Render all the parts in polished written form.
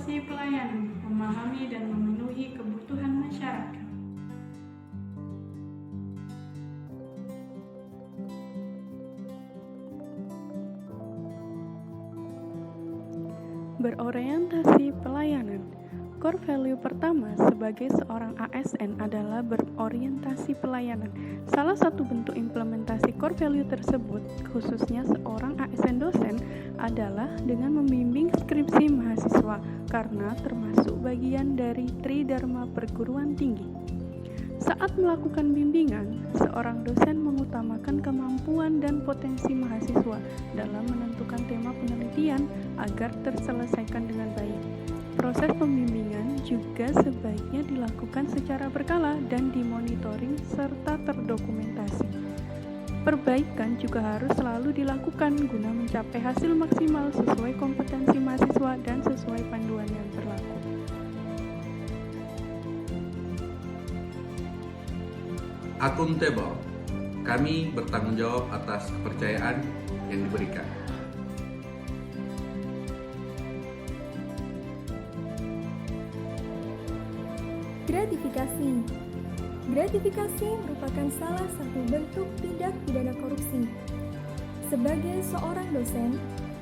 inovasi pelayanan, memahami dan memenuhi kebutuhan masyarakat. Berorientasi pelayanan. Core value pertama sebagai seorang ASN adalah berorientasi pelayanan. Salah satu bentuk implementasi core value tersebut, khususnya seorang ASN dosen, adalah dengan membimbing skripsi mahasiswa, karena termasuk bagian dari Tridharma perguruan tinggi. Saat melakukan bimbingan, seorang dosen mengutamakan kemampuan dan potensi mahasiswa dalam menentukan tema penelitian agar terselesaikan dengan baik. Proses pembimbingan juga sebaiknya dilakukan secara berkala dan dimonitoring serta terdokumentasi. Perbaikan juga harus selalu dilakukan guna mencapai hasil maksimal sesuai kompetensi mahasiswa dan sesuai panduan yang berlaku. Accountable. Kami bertanggung jawab atas kepercayaan yang diberikan. Gratifikasi. Gratifikasi merupakan salah satu bentuk tindak pidana korupsi. Sebagai seorang dosen,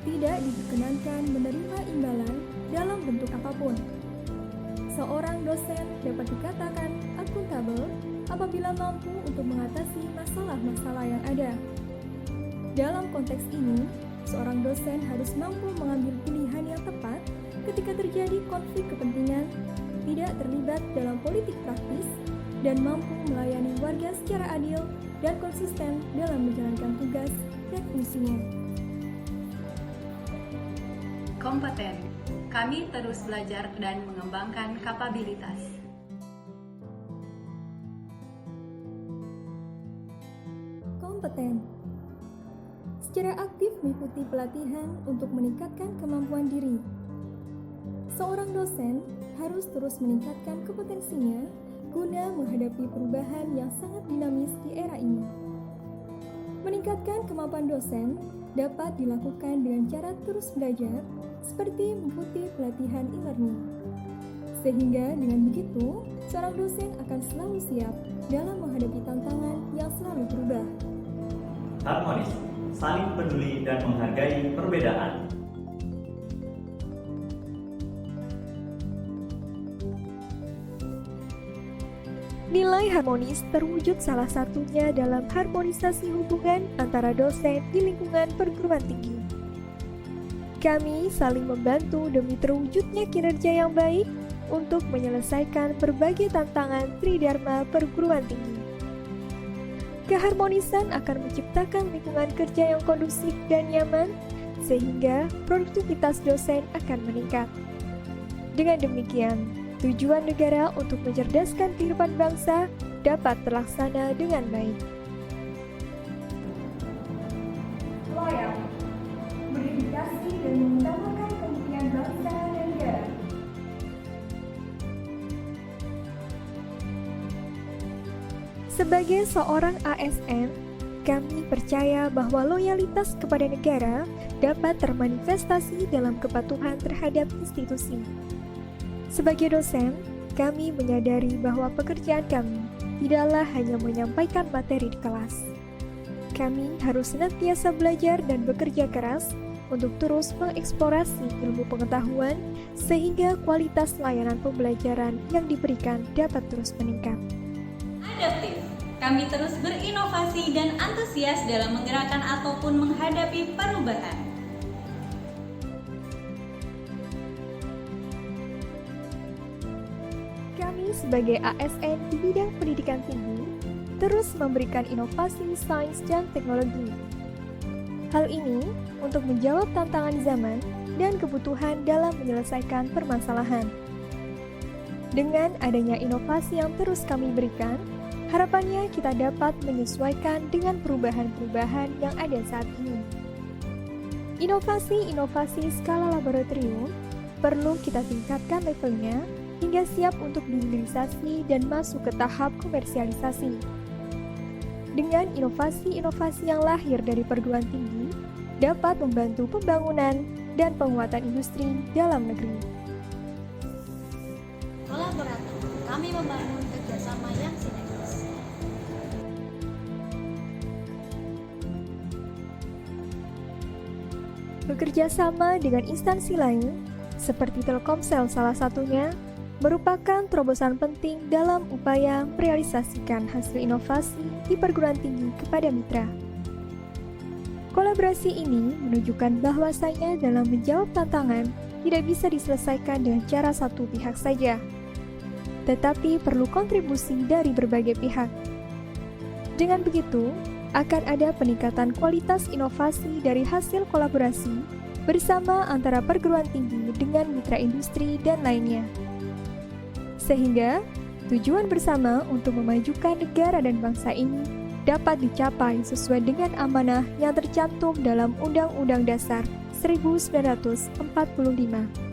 tidak diperkenankan menerima imbalan dalam bentuk apapun. Seorang dosen dapat dikatakan akuntabel apabila mampu untuk mengatasi masalah-masalah yang ada. Dalam konteks ini, seorang dosen harus mampu mengambil pilihan yang tepat ketika terjadi konflik kepentingan, tidak terlibat dalam politik praktis, dan mampu melayani warga secara adil dan konsisten dalam menjalankan tugas dan fungsinya. Kompeten. Kami terus belajar dan mengembangkan kapabilitas. Kompeten. Secara aktif mengikuti pelatihan untuk meningkatkan kemampuan diri. Seorang dosen harus terus meningkatkan kompetensinya guna menghadapi perubahan yang sangat dinamis di era ini. Meningkatkan kemampuan dosen dapat dilakukan dengan cara terus belajar, seperti mengikuti pelatihan e-learning. Sehingga dengan begitu, seorang dosen akan selalu siap dalam menghadapi tantangan yang selalu berubah. Harmonis, saling peduli dan menghargai perbedaan. Nilai harmonis terwujud salah satunya dalam harmonisasi hubungan antara dosen di lingkungan perguruan tinggi. Kami saling membantu demi terwujudnya kinerja yang baik untuk menyelesaikan berbagai tantangan Tridharma perguruan tinggi. Keharmonisan akan menciptakan lingkungan kerja yang kondusif dan nyaman, sehingga produktivitas dosen akan meningkat. Dengan demikian, tujuan negara untuk mencerdaskan kehidupan bangsa dapat terlaksana dengan baik. Loyal, berdedikasi dan mengutamakan kepentingan bangsa dan negara. Sebagai seorang ASN, kami percaya bahwa loyalitas kepada negara dapat termanifestasi dalam kepatuhan terhadap institusi. Sebagai dosen, kami menyadari bahwa pekerjaan kami tidaklah hanya menyampaikan materi di kelas. Kami harus senantiasa belajar dan bekerja keras untuk terus mengeksplorasi ilmu pengetahuan sehingga kualitas layanan pembelajaran yang diberikan dapat terus meningkat. Adaptif. Kami terus berinovasi dan antusias dalam menggerakkan ataupun menghadapi perubahan. Kami sebagai ASN di bidang pendidikan tinggi terus memberikan inovasi sains dan teknologi. Hal ini untuk menjawab tantangan zaman dan kebutuhan dalam menyelesaikan permasalahan. Dengan adanya inovasi yang terus kami berikan, harapannya kita dapat menyesuaikan dengan perubahan-perubahan yang ada saat ini. Inovasi-inovasi skala laboratorium perlu kita tingkatkan levelnya hingga siap untuk dihilirisasi dan masuk ke tahap komersialisasi. Dengan inovasi-inovasi yang lahir dari perguruan tinggi, dapat membantu pembangunan dan penguatan industri dalam negeri. kami membangun kerjasama yang sinergis. Bekerja sama dengan instansi lain, seperti Telkomsel salah satunya, merupakan terobosan penting dalam upaya merealisasikan hasil inovasi di perguruan tinggi kepada mitra. Kolaborasi ini menunjukkan bahwasanya dalam menjawab tantangan tidak bisa diselesaikan dengan cara satu pihak saja, tetapi perlu kontribusi dari berbagai pihak. Dengan begitu, akan ada peningkatan kualitas inovasi dari hasil kolaborasi bersama antara perguruan tinggi dengan mitra industri dan lainnya. Sehingga, tujuan bersama untuk memajukan negara dan bangsa ini dapat dicapai sesuai dengan amanah yang tercantum dalam Undang-Undang Dasar 1945.